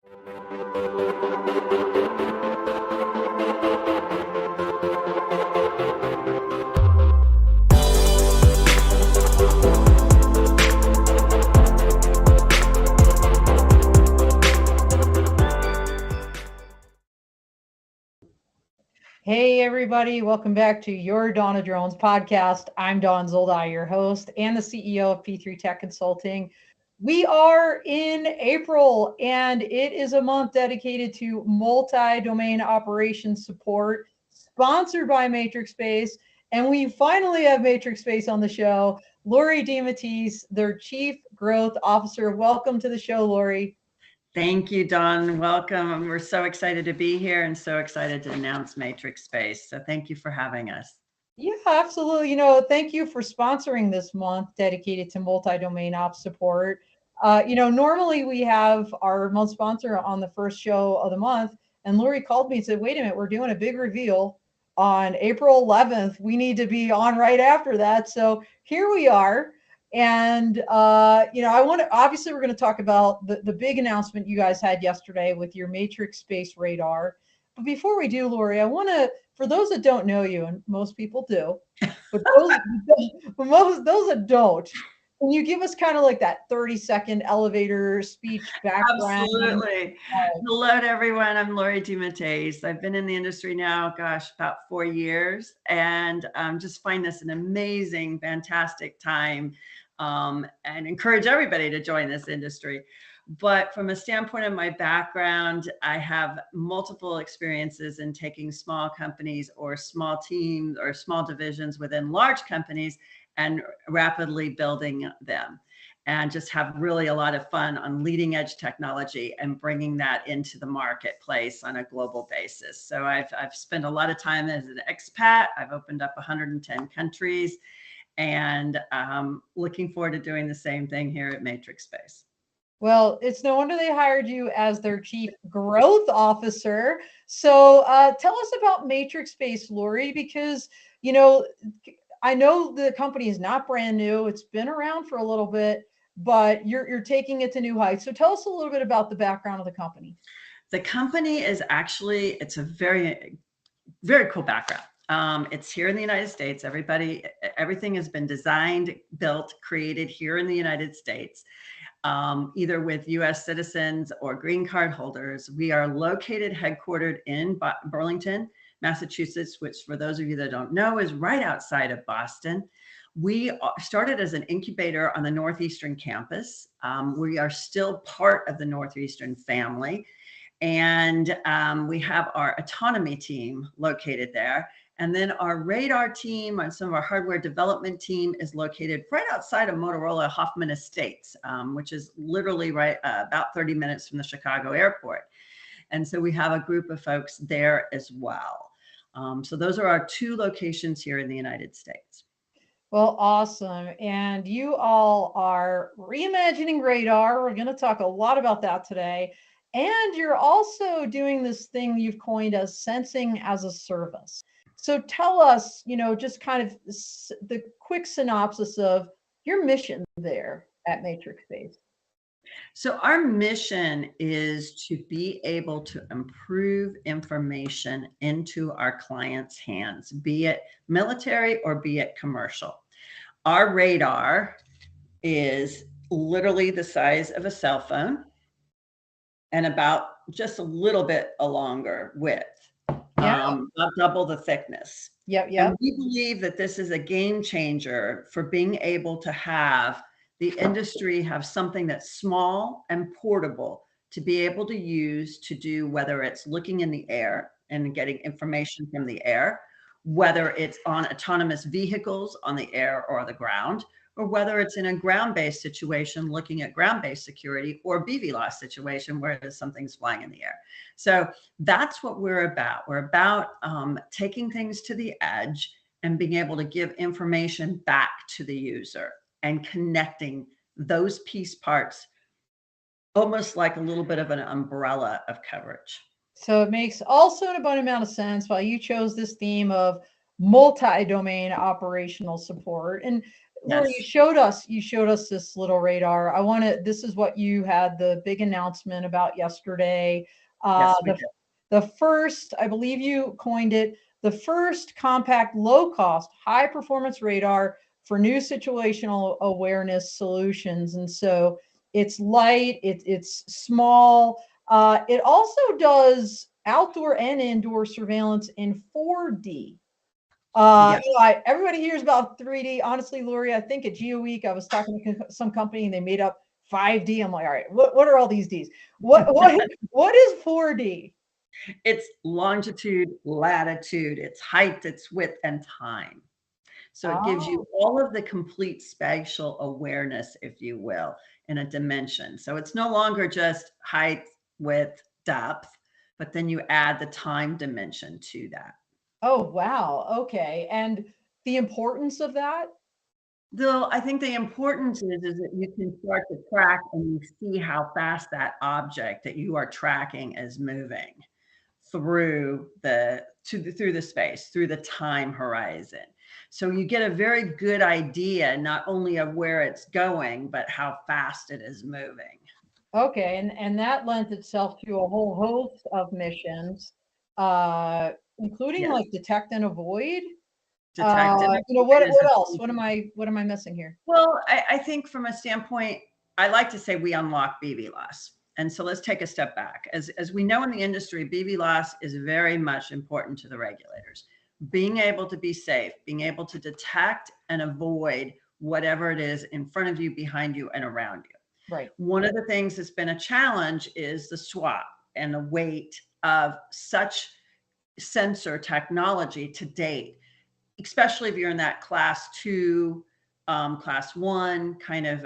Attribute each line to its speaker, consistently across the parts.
Speaker 1: Hey, everybody. Welcome back to your Dawn of Drones podcast. I'm Dawn Zoldi, your host and the CEO of P3 Tech Consulting. We are in April, and it is a month dedicated to multi-domain operations support, sponsored by MatrixSpace. And we finally have MatrixSpace on the show. Lori DeMatteis, their Chief Growth Officer. Welcome to the show, Lori.
Speaker 2: Thank you, Dawn. Welcome. We're so excited to be here and so excited to announce MatrixSpace. So thank you for having us.
Speaker 1: Yeah, absolutely. Thank you for sponsoring this month dedicated to multi-domain ops support. Normally we have our month sponsor on the first show of the month, and Lori called me and said, wait a minute, we're doing a big reveal on April 11th. We need to be on right after that. So here we are. And, obviously we're going to talk about the big announcement you guys had yesterday with your MatrixSpace radar. But before we do, Lori, I want to, for those that don't know you, and most people do, but those that don't, can you give us kind of like that 30-second elevator speech background?
Speaker 2: Absolutely. Hello to everyone. I'm Lori DeMatteis. I've been in the industry now, about 4 years, and just find this an amazing, fantastic time, and encourage everybody to join this industry. But from a standpoint of my background, I have multiple experiences in taking small companies or small teams or small divisions within large companies and rapidly building them, and just have really a lot of fun on leading edge technology and bringing that into the marketplace on a global basis. So I've spent a lot of time as an expat. I've opened up 110 countries, and looking forward to doing the same thing here at MatrixSpace.
Speaker 1: Well, it's no wonder they hired you as their Chief Growth Officer. So tell us about MatrixSpace, Lori, because, I know the company is not brand new. It's been around for a little bit, but you're taking it to new heights. So tell us a little bit about the background of the company.
Speaker 2: The company is actually, it's a very, very cool background. It's here in the United States. Everything has been designed, built, created here in the United States. Either with US citizens or green card holders. We are headquartered in Burlington, Massachusetts, which for those of you that don't know is right outside of Boston. We started as an incubator on the Northeastern campus. We are still part of the Northeastern family. And we have our autonomy team located there. And then our radar team and some of our hardware development team is located right outside of Motorola Hoffman Estates, which is literally right about 30 minutes from the Chicago airport. And so we have a group of folks there as well. So those are our two locations here in the United States.
Speaker 1: Well, awesome. And you all are reimagining radar. We're going to talk a lot about that today. And you're also doing this thing you've coined as sensing as a service. So tell us, just kind of the quick synopsis of your mission there at MatrixSpace.
Speaker 2: So our mission is to be able to improve information into our clients' hands, be it military or be it commercial. Our radar is literally the size of a cell phone and about just a little bit a longer width. About double the thickness.
Speaker 1: Yep.
Speaker 2: And we believe that this is a game changer for being able to have the industry have something that's small and portable to be able to use to do, whether it's looking in the air and getting information from the air, whether it's on autonomous vehicles on the air or the ground, or whether it's in a ground-based situation, looking at ground-based security, or BVLOS situation where something's flying in the air. So that's what we're about. We're about taking things to the edge and being able to give information back to the user and connecting those piece parts almost like a little bit of an umbrella of coverage.
Speaker 1: So it makes also an abundant amount of sense why you chose this theme of multi-domain operational support. And Laura,
Speaker 2: Yes.
Speaker 1: you showed us this little radar. This is what you had the big announcement about yesterday. Uh,
Speaker 2: Yes, we
Speaker 1: the,
Speaker 2: did.
Speaker 1: the first, I believe you coined it, the first compact, low cost, high performance radar for new situational awareness solutions. And so it's light, it's small. It also does outdoor and indoor surveillance in 4D.
Speaker 2: Yes.
Speaker 1: Everybody hears about 3D. Honestly, Lori, I think at Geo Week, I was talking to some company and they made up 5D. I'm like, all right, what are all these Ds? What is 4D?
Speaker 2: It's longitude, latitude, it's height, it's width, and time. So it gives
Speaker 1: Oh,
Speaker 2: you all of the complete spatial awareness, if you will, in a dimension. So it's no longer just height, width, depth, but then you add the time dimension to that.
Speaker 1: oh, wow. Okay. And the importance of that?
Speaker 2: Though I think the importance is that you can start to track and you see how fast that object that you are tracking is moving through through the space, through the time horizon. So you get a very good idea not only of where it's going, but how fast it is moving.
Speaker 1: Okay. And that lends itself to a whole host of missions, including
Speaker 2: Yes.
Speaker 1: like detect and avoid.
Speaker 2: Detect and avoid is
Speaker 1: What
Speaker 2: a
Speaker 1: else? What am I missing here?
Speaker 2: well, I think from a standpoint, I like to say we unlock BV loss. And so let's take a step back. As we know in the industry, BV loss is very much important to the regulators. Being able to be safe, being able to detect and avoid whatever it is in front of you, behind you, and around you.
Speaker 1: Right.
Speaker 2: One of the things that's been a challenge is the swap and the weight of such sensor technology to date, especially if you're in that class 2, class 1 kind of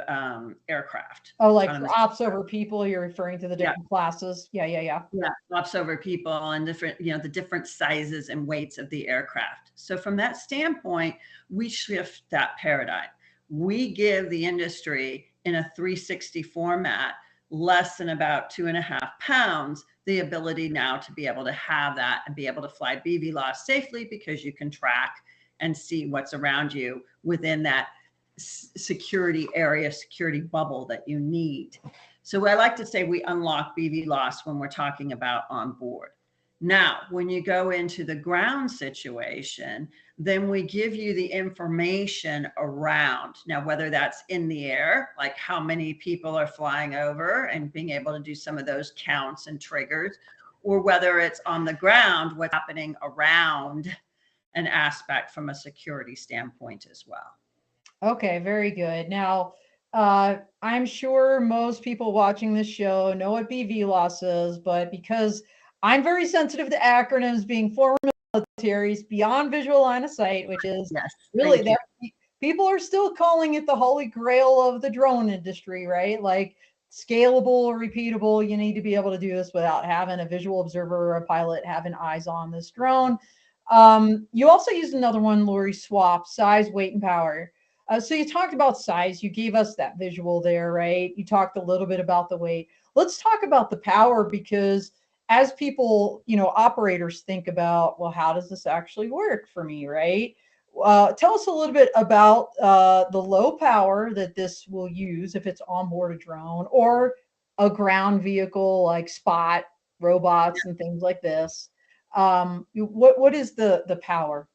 Speaker 2: aircraft,
Speaker 1: Oh, like
Speaker 2: autonomous.
Speaker 1: for ops over people, you're referring to the
Speaker 2: Yeah,
Speaker 1: different classes. Yeah, yeah, yeah.
Speaker 2: yeah, flops over people and different, the different sizes and weights of the aircraft. So from that standpoint, we shift that paradigm. We give the industry in a 360 format, less than about 2.5 pounds, the ability now to be able to have that and be able to fly BVLOS safely because you can track and see what's around you within that security area, security bubble that you need. So I like to say we unlock BV loss when we're talking about on board. Now, when you go into the ground situation, then we give you the information around. Now, whether that's in the air, like how many people are flying over and being able to do some of those counts and triggers, or whether it's on the ground, what's happening around an aspect from a security standpoint as well.
Speaker 1: Okay, very good. Now, I'm sure most people watching this show know what BV loss is, but because I'm very sensitive to acronyms, being former militaries, beyond visual line of sight, which is
Speaker 2: Yes,
Speaker 1: really
Speaker 2: thank you.
Speaker 1: that people are still calling it the holy grail of the drone industry, right? Like scalable, repeatable. You need to be able to do this without having a visual observer or a pilot having eyes on this drone. You also used another one, Lori, swap, size, weight, and power. So you talked about size. You gave us that visual there, right? You talked a little bit about the weight. Let's talk about the power because as people, operators think about, well, how does this actually work for me, right? Tell us a little bit about the low power that this will use if it's on board a drone or a ground vehicle like Spot, robots, and things like this. What is the power?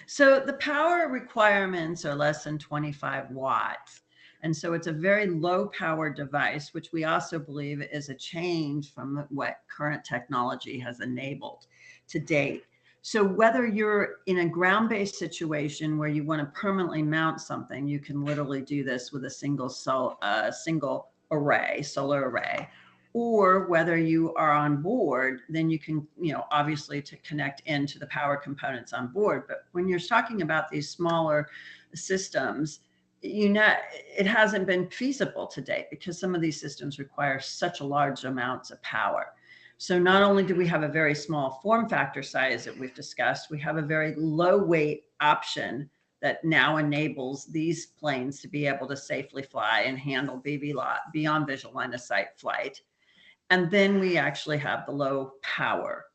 Speaker 2: So the power requirements are less than 25 watts. And so it's a very low power device, which we also believe is a change from what current technology has enabled to date. So whether you're in a ground-based situation where you want to permanently mount something, you can literally do this with a single array, solar array, or whether you are on board, then you can, obviously to connect into the power components on board. But when you're talking about these smaller systems, it hasn't been feasible to date because some of these systems require such a large amounts of power. So not only do we have a very small form factor size that we've discussed, we have a very low weight option that now enables these planes to be able to safely fly and handle beyond visual line of sight flight. And then we actually have the low power.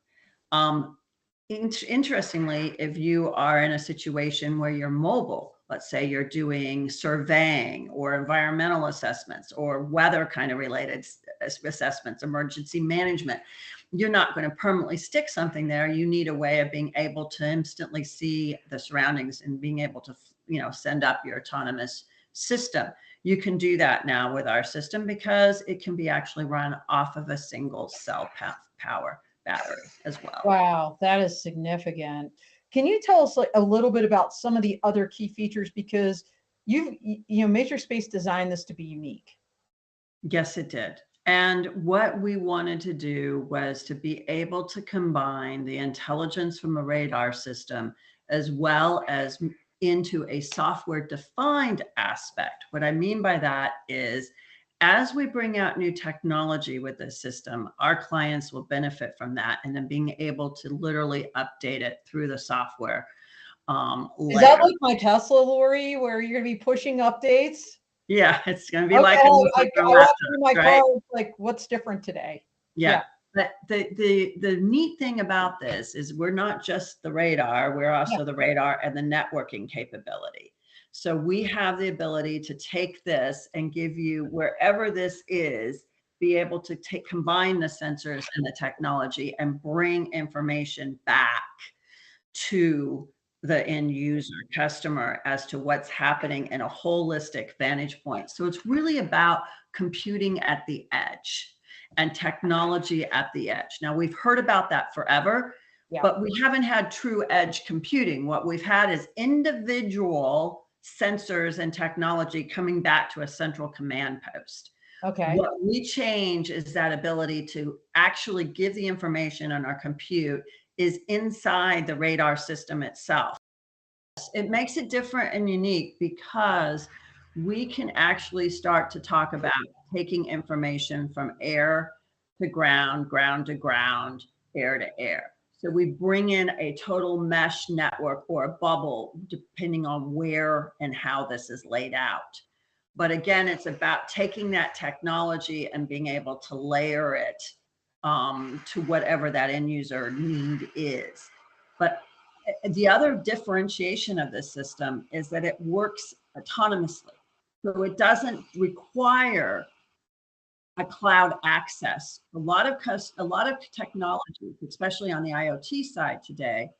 Speaker 2: Interestingly, if you are in a situation where you're mobile, let's say you're doing surveying or environmental assessments or weather kind of related assessments, emergency management, you're not going to permanently stick something there. You need a way of being able to instantly see the surroundings and being able to, send up your autonomous system. You can do that now with our system because it can be actually run off of a single cell power battery as well.
Speaker 1: Wow, that is significant. Can you tell us a little bit about some of the other key features, because MatrixSpace designed this to be unique?
Speaker 2: Yes, it did. And what we wanted to do was to be able to combine the intelligence from a radar system as well as into a software defined aspect. What I mean by that is, as we bring out new technology with this system, our clients will benefit from that and then being able to literally update it through the software.
Speaker 1: Is that like my Tesla, Lori, where you're going to be pushing updates?
Speaker 2: Yeah, it's going to be
Speaker 1: Okay,
Speaker 2: like
Speaker 1: I walk through my
Speaker 2: right?
Speaker 1: car, it's like, what's different today?
Speaker 2: Yeah. But the neat thing about this is we're not just the radar, we're also the radar and the networking capability. So we have the ability to take this and give you, wherever this is, be able to combine the sensors and the technology and bring information back to the end user customer as to what's happening in a holistic vantage point. So it's really about computing at the edge and technology at the edge. Now, we've heard about that forever, but we haven't had true edge computing. What we've had is individual sensors and technology coming back to a central command post.
Speaker 1: Okay.
Speaker 2: What we change is that ability to actually give the information on our compute is inside the radar system itself. It makes it different and unique because we can actually start to talk about taking information from air to ground, ground to ground, air to air. So we bring in a total mesh network or a bubble, depending on where and how this is laid out. But again, it's about taking that technology and being able to layer it to whatever that end user need is. But the other differentiation of this system is that it works autonomously. So it doesn't require a cloud access. A lot of technologies, especially on the IoT side today,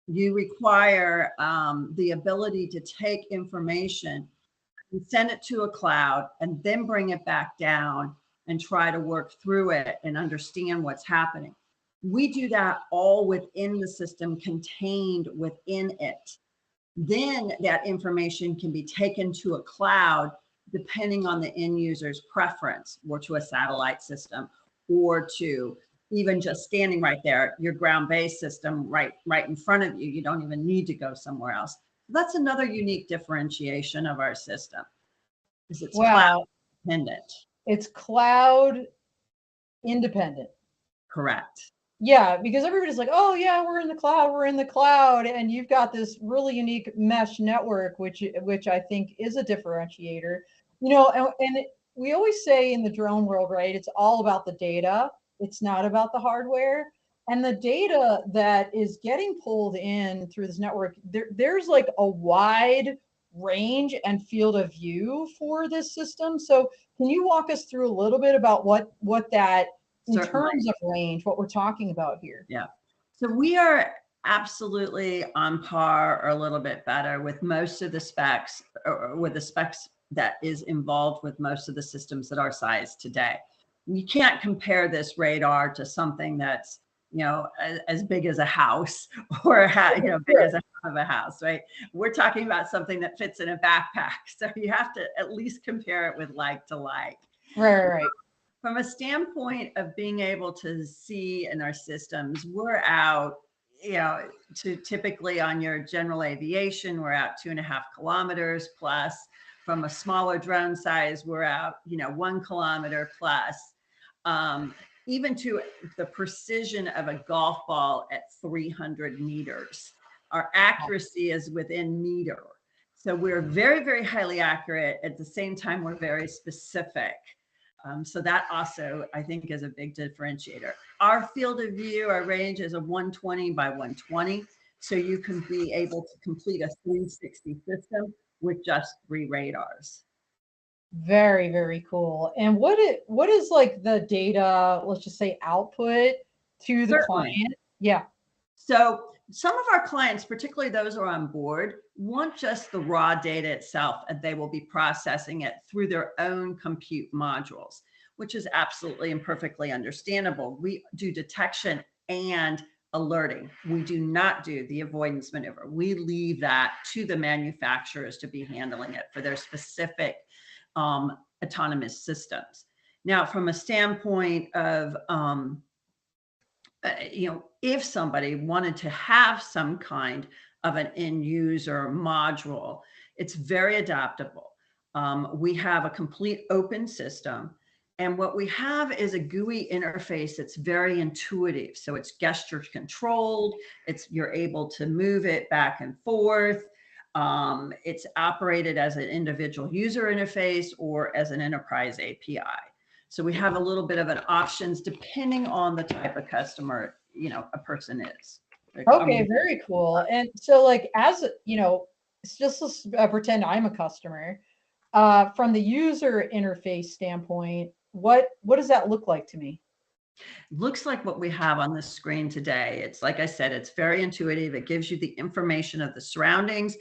Speaker 2: you require the ability to take information and send it to a cloud and then bring it back down and try to work through it and understand what's happening. We do that all within the system, contained within it. Then that information can be taken to a cloud depending on the end user's preference, or to a satellite system, or to even just standing right there, your ground-based system right in front of you. You don't even need to go somewhere else. That's another unique differentiation of our system, is it's cloud independent.
Speaker 1: It's cloud independent.
Speaker 2: Correct.
Speaker 1: Yeah, because everybody's like, oh yeah, we're in the cloud, and you've got this really unique mesh network, which I think is a differentiator. And we always say in the drone world, right? It's all about the data. It's not about the hardware. And the data that is getting pulled in through this network, there's like a wide range and field of view for this system. So can you walk us through a little bit about what that, in terms of range, what we're talking about here?
Speaker 2: Yeah. So we are absolutely on par or a little bit better with most of the specs, or with the specs that is involved with most of the systems that are sized today. You can't compare this radar to something that's, as big as a house, or big as a house, right? We're talking about something that fits in a backpack. So you have to at least compare it with like to like.
Speaker 1: Right.
Speaker 2: From a standpoint of being able to see in our systems, we're out, to typically on your general aviation, we're out 2.5 kilometers plus. From a smaller drone size, we're out, 1 kilometer plus. Even to the precision of a golf ball at 300 meters. Our accuracy is within meter. So we're very, very highly accurate. At the same time, we're very specific. So that also, I think, is a big differentiator. Our field of view, our range is a 120 by 120. So you can be able to complete a 360 system with just 3 radars.
Speaker 1: Very, very cool. And what is like the data, let's just say output to the
Speaker 2: Certainly.
Speaker 1: client? Yeah.
Speaker 2: So some of our clients, particularly those who are on board, want just the raw data itself, and they will be processing it through their own compute modules, which is absolutely and perfectly understandable. We do detection and alerting. We do not do the avoidance maneuver. We leave that to the manufacturers to be handling it for their specific autonomous systems. Now, from a standpoint of if somebody wanted to have some kind of an end user module, it's very adaptable. We have a complete open system. And what we have is a GUI interface that's very intuitive. So it's gesture controlled. You're able to move it back and forth. It's operated as an individual user interface or as an enterprise API. So we have a little bit of an options depending on the type of customer, a person is.
Speaker 1: Okay, very cool. And so like as, just let's pretend I'm a customer. From the user interface standpoint, what does that look like to me?
Speaker 2: Looks like what we have on the screen today. It's like I said, it's very intuitive. It gives you the information of the surroundings.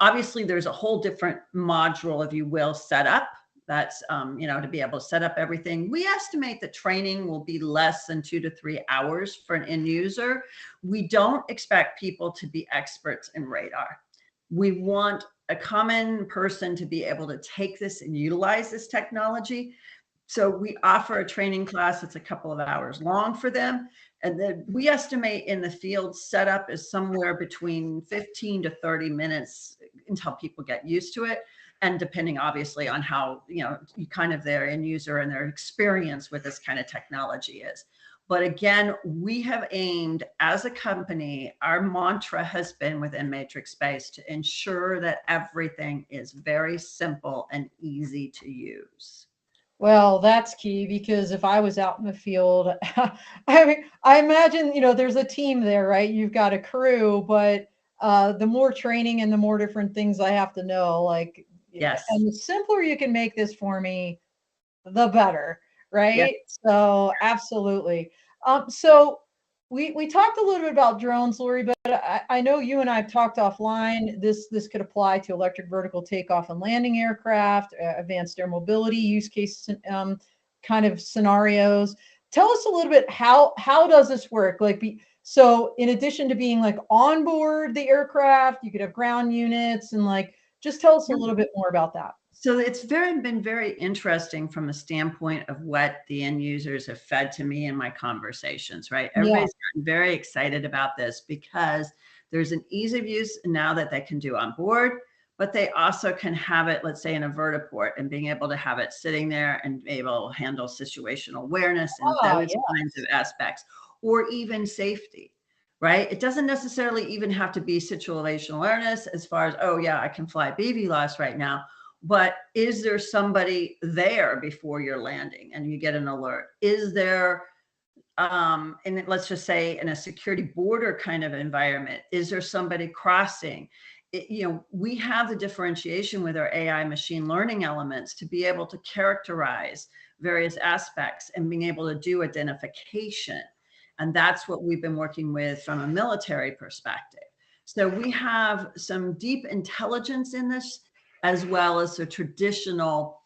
Speaker 2: Obviously, there's a whole different module, if you will, set up. That's, to be able to set up everything. We estimate that training will be less than 2 to 3 hours for an end user. We don't expect people to be experts in radar. We want a common person to be able to take this and utilize this technology. So we offer a training class that's a couple of hours long for them. And then we estimate in the field setup is somewhere between 15 to 30 minutes until people get used to it. And depending obviously on how, kind of their end user and their experience with this kind of technology is. But again, we have aimed as a company, our mantra has been within MatrixSpace to ensure that everything is very simple and easy to use.
Speaker 1: Well, that's key because if I was out in the field, I mean, I imagine, there's a team there, right? You've got a crew, but the more training and the more different things I have to know, like,
Speaker 2: Yes.
Speaker 1: and the simpler you can make this for me, the better, right?
Speaker 2: Yes.
Speaker 1: So absolutely. So we talked a little bit about drones, Lori, but I know you and I have talked offline. This could apply to electric vertical takeoff and landing aircraft, advanced air mobility use case kind of scenarios. Tell us a little bit how does this work? So in addition to being like on board the aircraft, you could have ground units and just tell us a little bit more about that.
Speaker 2: So it's been very interesting from a standpoint of what the end users have fed to me in my conversations, right? Everybody's gotten very excited about this because there's an ease of use now that they can do on board, but they also can have it, let's say, in a vertiport and being able to have it sitting there and be able to handle situational awareness and those kinds of aspects, or even safety. Right? It doesn't necessarily even have to be situational awareness as far as, oh yeah, I can fly BVLOS right now. But is there somebody there before you're landing and you get an alert? Is there, and let's just say in a security border kind of environment, is there somebody crossing? We have the differentiation with our AI machine learning elements to be able to characterize various aspects and being able to do identification. And that's what we've been working with from a military perspective. So we have some deep intelligence in this, as well as the traditional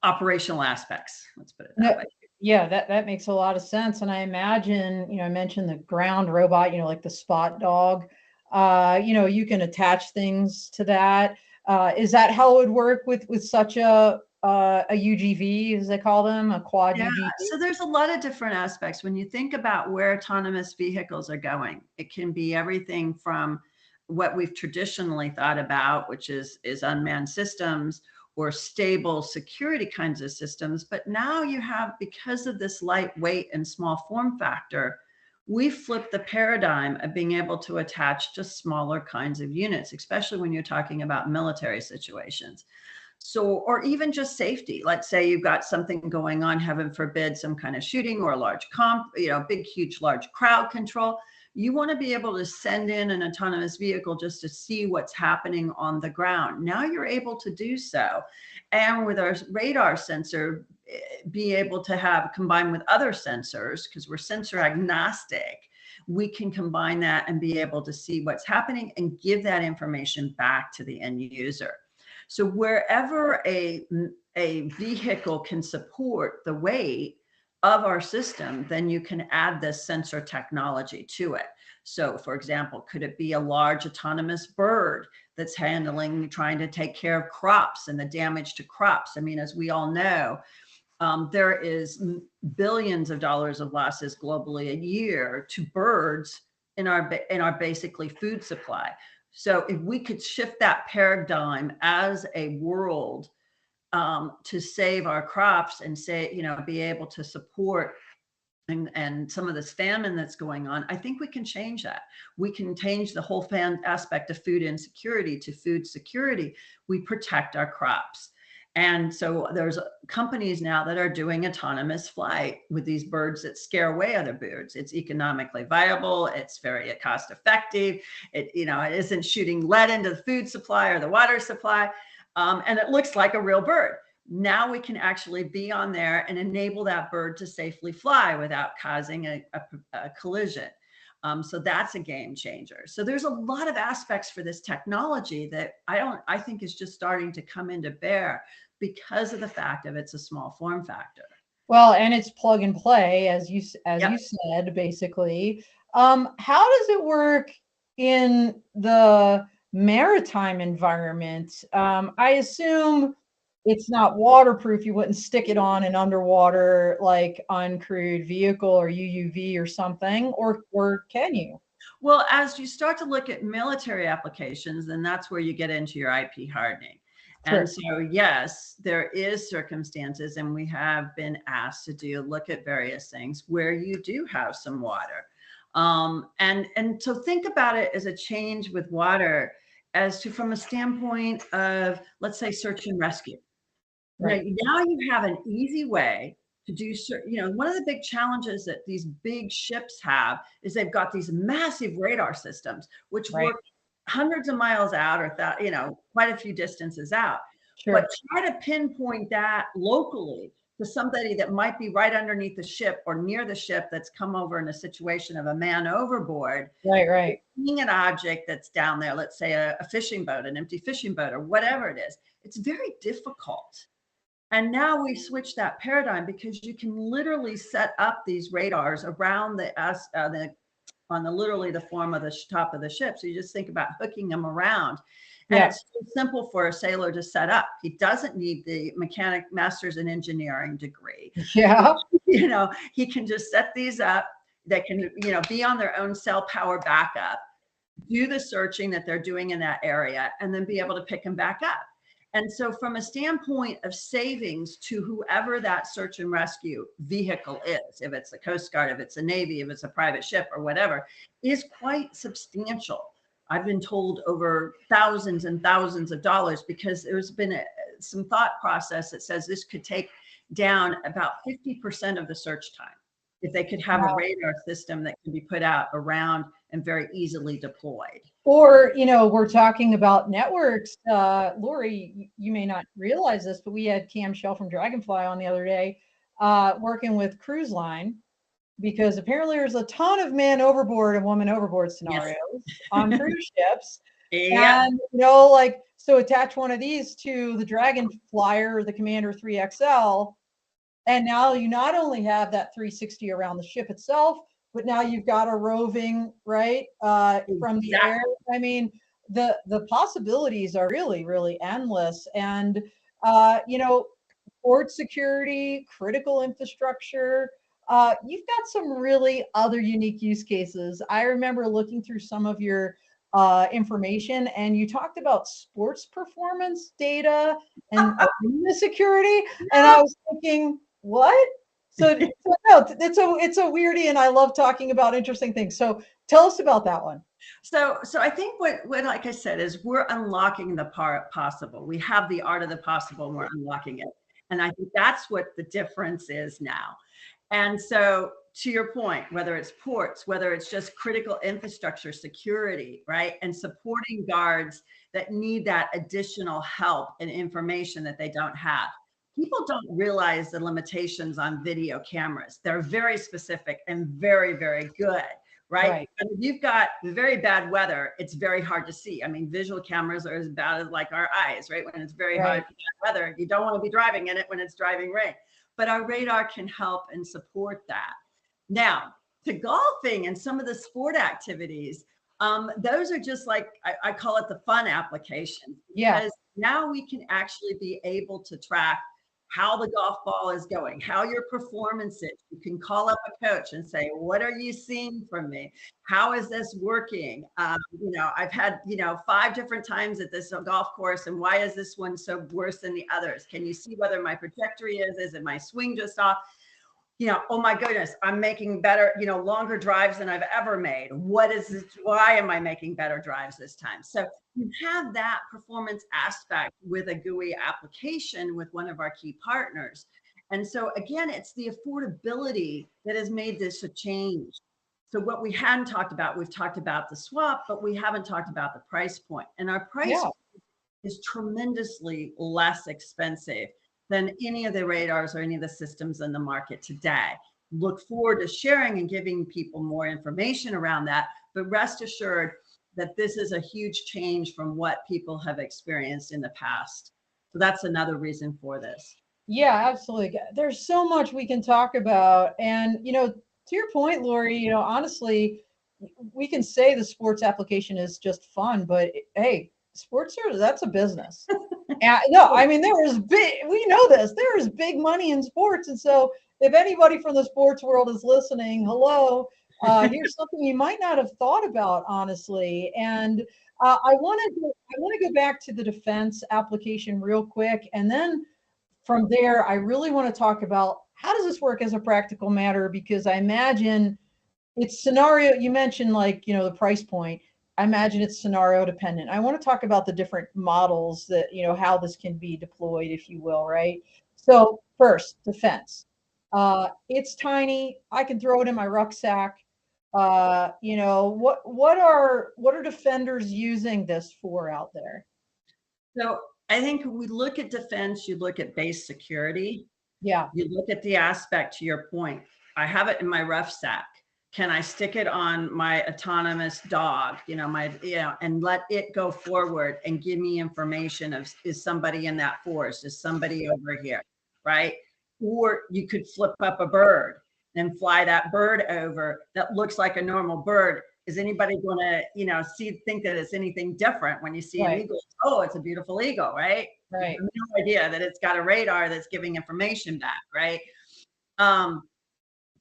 Speaker 2: operational aspects. Let's put it that way.
Speaker 1: Yeah, that makes a lot of sense. And I imagine, I mentioned the ground robot, like the spot dog. You can attach things to that. Is that how it would work with such a UGV, as they call them, a quad UGV?
Speaker 2: So there's a lot of different aspects. When you think about where autonomous vehicles are going, it can be everything from what we've traditionally thought about, which is unmanned systems or stable security kinds of systems. But now you have, because of this lightweight and small form factor, we flipped the paradigm of being able to attach to smaller kinds of units, especially when you're talking about military situations. So, or even just safety. Let's say you've got something going on, heaven forbid, some kind of shooting or a large big, huge, large crowd control. You want to be able to send in an autonomous vehicle just to see what's happening on the ground. Now you're able to do so. And with our radar sensor, be able to have combined with other sensors, because we're sensor agnostic, we can combine that and be able to see what's happening and give that information back to the end user. So wherever a vehicle can support the weight of our system, then you can add this sensor technology to it. So for example, could it be a large autonomous bird that's trying to take care of crops and the damage to crops? I mean, as we all know, there is billions of dollars of losses globally a year to birds in our basically food supply. So if we could shift that paradigm as a world to save our crops and be able to support and some of this famine that's going on, I think we can change that. We can change the whole aspect of food insecurity to food security. We protect our crops. And so there's companies now that are doing autonomous flight with these birds that scare away other birds. It's economically viable. It's very cost effective. It isn't shooting lead into the food supply or the water supply. And it looks like a real bird. Now we can actually be on there and enable that bird to safely fly without causing a collision. So that's a game changer. So there's a lot of aspects for this technology that I think is just starting to come into bear because of the fact of it's a small form factor.
Speaker 1: Well, and it's plug and play, as you
Speaker 2: Yep.
Speaker 1: you said, basically. How does it work in the maritime environment? I assume it's not waterproof. You wouldn't stick it on an underwater, like uncrewed vehicle or UUV or something, or can you?
Speaker 2: Well, as you start to look at military applications, then that's where you get into your IP hardening.
Speaker 1: Sure.
Speaker 2: And so, yes, there is circumstances, and we have been asked to look at various things where you do have some water. And so think about it as a change with water from a standpoint of, let's say, search and rescue.
Speaker 1: Right.
Speaker 2: Now you have an easy way to do, one of the big challenges that these big ships have is they've got these massive radar systems, which
Speaker 1: Right.
Speaker 2: work hundreds of miles out or quite a few distances out.
Speaker 1: Sure.
Speaker 2: But try to pinpoint that locally to somebody that might be right underneath the ship or near the ship that's come over in a situation of a man overboard.
Speaker 1: Right.
Speaker 2: Seeing an object that's down there, let's say a fishing boat, an empty fishing boat, or whatever it is, it's very difficult. And now we switch that paradigm because you can literally set up these radars around literally the form of the top of the ship. So you just think about hooking them around. And it's so simple for a sailor to set up. He doesn't need the master's in engineering degree.
Speaker 1: Yeah.
Speaker 2: He can just set these up. They can, be on their own cell power backup, do the searching that they're doing in that area, and then be able to pick them back up. And so from a standpoint of savings to whoever that search and rescue vehicle is, if it's the Coast Guard, if it's a Navy, if it's a private ship or whatever, is quite substantial. I've been told over thousands and thousands of dollars, because there's been some thought process that says this could take down about 50% of the search time if they could have a radar system that can be put out around and very easily deployed.
Speaker 1: Or, we're talking about networks. Lori, you may not realize this, but we had Cam Shell from Dragonfly on the other day working with Cruise Line, because apparently there's a ton of man overboard and woman overboard scenarios on cruise ships.
Speaker 2: Yeah.
Speaker 1: And, so attach one of these to the Dragonflyer or the Commander 3XL. And now you not only have that 360 around the ship itself, but now you've got a roving, right, from the air. I mean, the possibilities are really, really endless. And, port security, critical infrastructure, you've got some really other unique use cases. I remember looking through some of your information, and you talked about sports performance data and arena security. And I was thinking, what? So no, it's a weirdy, and I love talking about interesting things. So tell us about that one.
Speaker 2: So I think what like I said is we're unlocking the part possible. We have the art of the possible and we're unlocking it. And I think that's what the difference is now. And so to your point, whether it's ports, whether it's just critical infrastructure security, right? And supporting guards that need that additional help and information that they don't have. People don't realize the limitations on video cameras. They're very specific and very, very good. Right. And if you've got very bad weather, it's very hard to see. I mean, visual cameras are as bad as like our eyes, right? When it's very hard weather, you don't want to be driving in it when it's driving rain. But our radar can help and support that. Now, to golfing and some of the sport activities, those are just like, I call it the fun application. Because now we can actually be able to track how the golf ball is going, how your performance is. You can call up a coach and say, what are you seeing from me? How is this working? You know, I've had, you know, 5 different times at this golf course, and why is this one so worse than the others? Can you see whether my trajectory is it my swing just off? You know, oh my goodness, I'm making better, you know, longer drives than I've ever made. What is this? Why am I making better drives this time? So you have that performance aspect with a GUI application with one of our key partners. And so again, it's the affordability that has made this a change. So what we hadn't talked about, we've talked about the swap, but we haven't talked about the price point. And our price point is tremendously less expensive than any of the radars or any of the systems in the market today. Look forward to sharing and giving people more information around that, but rest assured that this is a huge change from what people have experienced in the past. So that's another reason for this.
Speaker 1: Yeah, absolutely. There's so much we can talk about. And, you know, to your point, Lori, you know, honestly, we can say the sports application is just fun, but hey, sports are, that's a business. No, I mean, there is big, we know this, there is big money in sports. And so if anybody from the sports world is listening, hello, here's something you might not have thought about, honestly. And I want to go back to the defense application real quick. And then from there, I really want to talk about how does this work as a practical matter? Because I imagine it's scenario, you mentioned like, you know, the price point. I imagine it's scenario dependent. I want to talk about the different models that, you know, how this can be deployed, if you will, right? So first, defense. It's tiny. I can throw it in my rucksack. You know, what are defenders using this for out there?
Speaker 2: So I think we look at defense, you look at base security.
Speaker 1: Yeah.
Speaker 2: You look at the aspect, to your point. I have it in my rucksack. Can I stick it on my autonomous dog, you know, and let it go forward and give me information of, is somebody in that forest? Is somebody over here, right? Or you could flip up a bird and fly that bird over that looks like a normal bird. Is anybody going to, you know, think that it's anything different when you see an eagle? Oh, it's a beautiful eagle, right?
Speaker 1: Right.
Speaker 2: You have no idea that it's got a radar that's giving information back, right?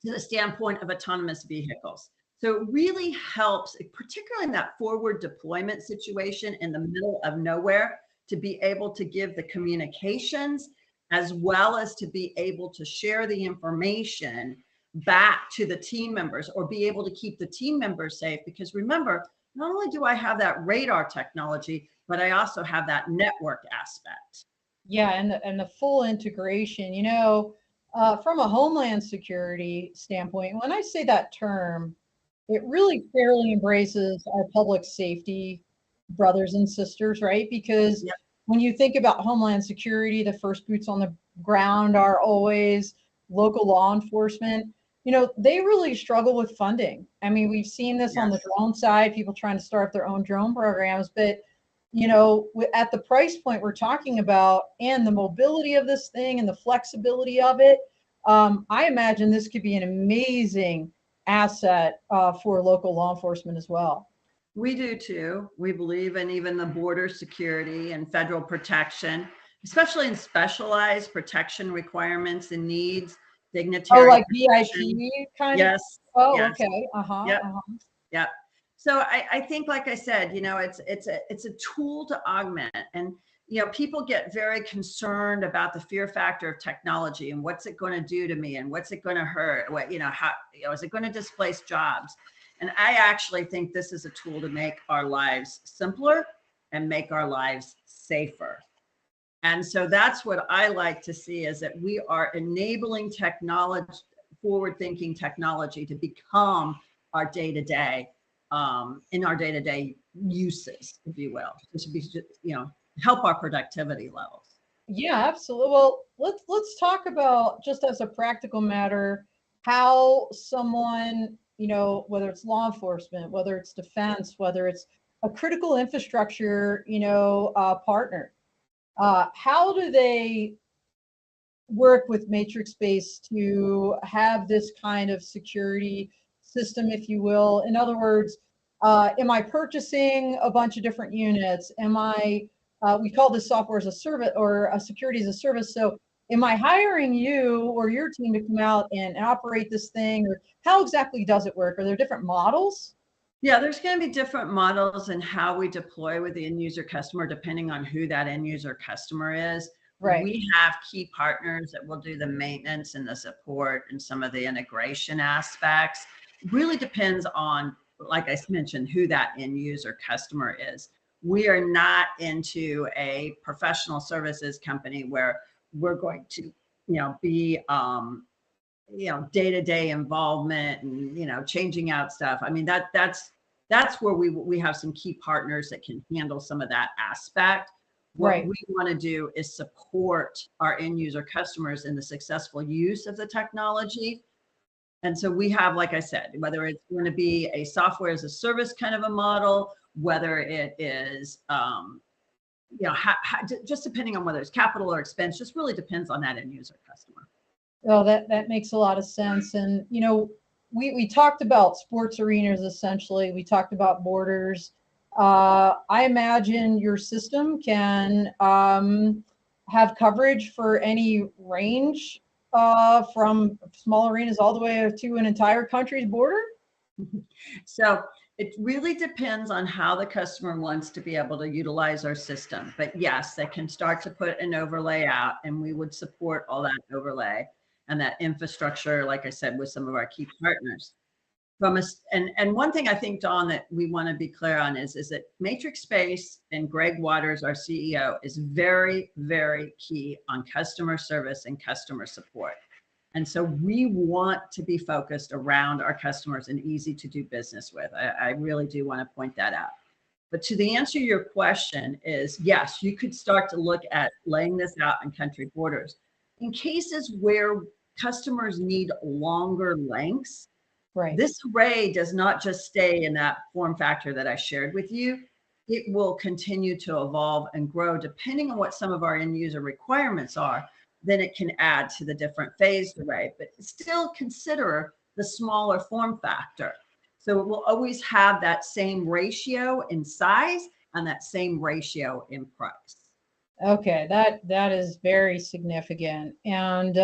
Speaker 2: To the standpoint of autonomous vehicles. So it really helps, particularly in that forward deployment situation in the middle of nowhere, to be able to give the communications as well as to be able to share the information back to the team members or be able to keep the team members safe. Because remember, not only do I have that radar technology, but I also have that network aspect.
Speaker 1: Yeah, and the full integration, you know, from a homeland security standpoint, when I say that term, it really fairly embraces our public safety brothers and sisters, right? Because when you think about homeland security, the first boots on the ground are always local law enforcement. You know, they really struggle with funding. I mean, we've seen this on the drone side, people trying to start their own drone programs, but you know, at the price point we're talking about and the mobility of this thing and the flexibility of it, I imagine this could be an amazing asset for local law enforcement as well.
Speaker 2: We do too. We believe in even the border security and federal protection, especially in specialized protection requirements and needs, dignitary.
Speaker 1: Oh, like VIP kind of?
Speaker 2: Yes.
Speaker 1: Oh,
Speaker 2: yes.
Speaker 1: Okay.
Speaker 2: Yep. Yep. So I think, like I said, you know, it's a tool to augment, and you know, people get very concerned about the fear factor of technology and what's it going to do to me and what's it going to hurt? What, you know, how, you know, is it going to displace jobs? And I actually think this is a tool to make our lives simpler and make our lives safer. And so that's what I like to see, is that we are enabling technology, forward-thinking technology, to become our day-to-day, in our day-to-day uses, if you will, to be, you know, help our productivity levels.
Speaker 1: Yeah, absolutely. Well, let's talk about, just as a practical matter, how someone, you know, whether it's law enforcement, whether it's defense, whether it's a critical infrastructure, you know, partner, how do they work with MatrixSpace to have this kind of security system, if you will? In other words, am I purchasing a bunch of different units? Am I, we call this software as a service, or a security as a service. So am I hiring you or your team to come out and operate this thing? Or how exactly does it work? Are there different models?
Speaker 2: Yeah, there's going to be different models in how we deploy with the end user customer, depending on who that end user customer is.
Speaker 1: Right.
Speaker 2: We have key partners that will do the maintenance and the support and some of the integration aspects. Really depends on, like I mentioned, who that end user customer is. We are not into a professional services company where we're going to, be, day-to-day involvement and, changing out stuff. I mean, that's where we have some key partners that can handle some of that aspect. What
Speaker 1: Right.
Speaker 2: we want to do is support our end user customers in the successful use of the technology. And so we have, like I said, whether it's going to be a software as a service kind of a model, whether it is, just depending on whether it's capital or expense, just really depends on that end user customer.
Speaker 1: Oh, that makes a lot of sense. And, you know, we talked about sports arenas, essentially. We talked about borders. I imagine your system can have coverage for any range, from small arenas all the way to an entire country's border.
Speaker 2: So it really depends on how the customer wants to be able to utilize our system. But yes, they can start to put an overlay out, and we would support all that overlay and that infrastructure, like I said, with some of our key partners. And one thing I think, Dawn, that we want to be clear on is that MatrixSpace and Greg Waters, our CEO, is very, very key on customer service and customer support. And so we want to be focused around our customers and easy to do business with. I really do want to point that out. But to the answer to your question is, yes, you could start to look at laying this out on country borders. In cases where customers need longer lengths,
Speaker 1: Right.
Speaker 2: this array does not just stay in that form factor that I shared with you. It will continue to evolve and grow depending on what some of our end user requirements are. Then it can add to the different phased array, but still consider the smaller form factor. So it will always have that same ratio in size and that same ratio in price.
Speaker 1: Okay, that is very significant. And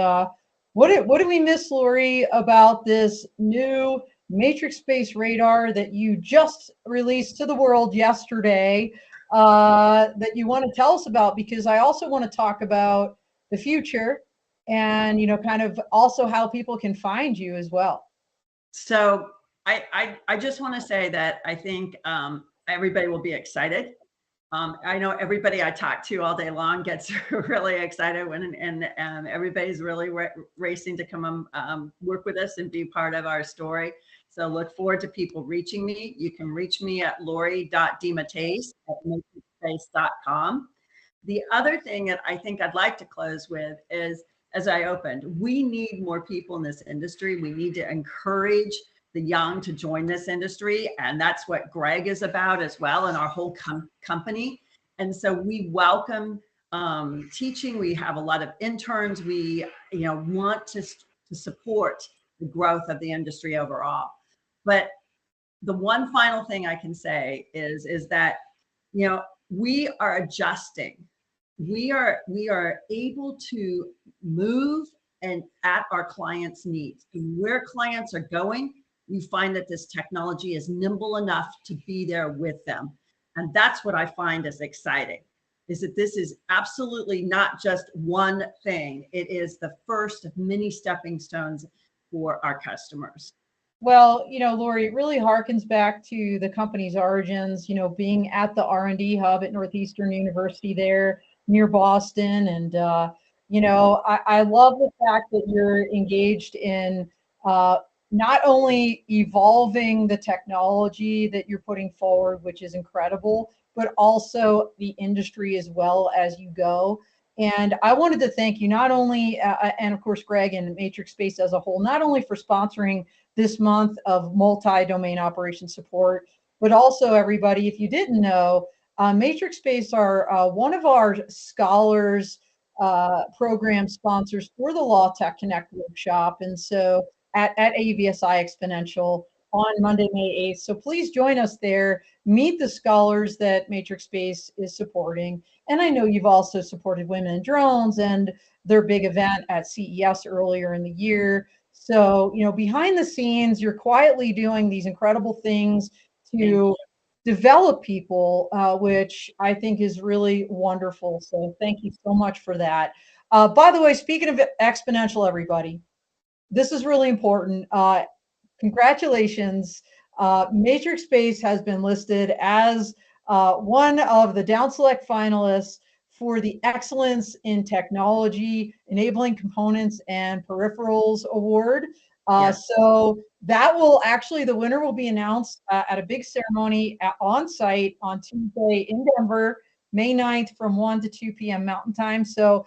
Speaker 1: what do we miss, Lori, about this new MatrixSpace radar that you just released to the world yesterday, that you want to tell us about? Because I also want to talk about the future, and, you know, kind of also how people can find you as well.
Speaker 2: So I just want to say that I think everybody will be excited. I know everybody I talk to all day long gets really excited and everybody's really racing to come work with us and be part of our story. So look forward to people reaching me. You can reach me at lori.dematteis@matrixspace.com. The other thing that I think I'd like to close with is, as I opened, we need more people in this industry. We need to encourage the young to join this industry. And that's what Greg is about as well, and our whole company. And so we welcome teaching. We have a lot of interns. We want to support the growth of the industry overall. But the one final thing I can say is that we are adjusting. We are able to move and at our clients' needs. And where clients are going, we find that this technology is nimble enough to be there with them. And that's what I find is exciting, is that this is absolutely not just one thing. It is the first of many stepping stones for our customers.
Speaker 1: Well, Lori, it really harkens back to the company's origins, being at the R&D hub at Northeastern University there near Boston. And, I love the fact that you're engaged in uh, not only evolving the technology that you're putting forward, which is incredible, but also the industry as well as you go. And I wanted to thank you not only, and of course, Greg and MatrixSpace as a whole, not only for sponsoring this month of multi-domain operation support. But also, everybody, if you didn't know, MatrixSpace are one of our scholars program sponsors for the Law Tech Connect workshop. And so at AVSI Exponential on Monday, May 8th. So please join us there, meet the scholars that MatrixSpace is supporting. And I know you've also supported Women in Drones and their big event at CES earlier in the year. So, behind the scenes, you're quietly doing these incredible things to develop people, which I think is really wonderful. So, thank you so much for that. By the way, speaking of exponential, everybody, this is really important. Congratulations. MatrixSpace has been listed as one of the down select finalists for the Excellence in Technology Enabling Components and Peripherals Award.
Speaker 2: Yes.
Speaker 1: So that will actually, the winner will be announced at a big ceremony on site on Tuesday in Denver, May 9th from 1 to 2 p.m. Mountain Time. So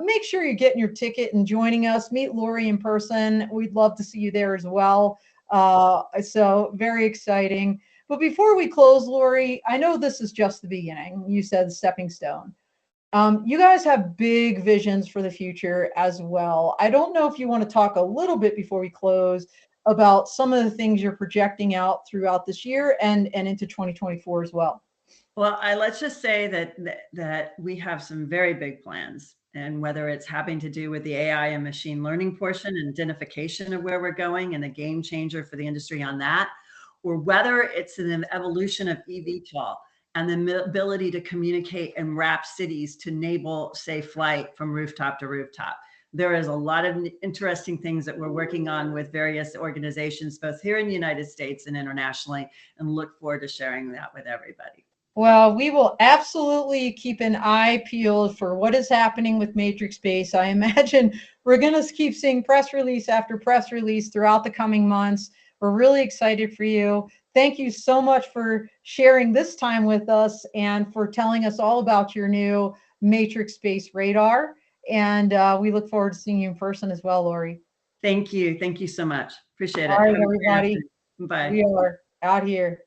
Speaker 1: make sure you're getting your ticket and joining us. Meet Lori in person. We'd love to see you there as well. So very exciting. But before we close, Lori, I know this is just the beginning. You said stepping stone. You guys have big visions for the future as well. I don't know if you want to talk a little bit before we close about some of the things you're projecting out throughout this year and into 2024 as well.
Speaker 2: Well, let's just say that we have some very big plans, and whether it's having to do with the AI and machine learning portion and identification of where we're going and a game changer for the industry on that, or whether it's an evolution of eVTOL and the ability to communicate and wrap cities to enable safe flight from rooftop to rooftop. There is a lot of interesting things that we're working on with various organizations, both here in the United States and internationally, and look forward to sharing that with everybody.
Speaker 1: Well, we will absolutely keep an eye peeled for what is happening with MatrixSpace. I imagine we're going to keep seeing press release after press release throughout the coming months. We're really excited for you. Thank you so much for sharing this time with us and for telling us all about your new MatrixSpace radar. And we look forward to seeing you in person as well, Lori.
Speaker 2: Thank you. Thank you so much. Appreciate it.
Speaker 1: All right, everybody.
Speaker 2: Bye.
Speaker 1: We are out here.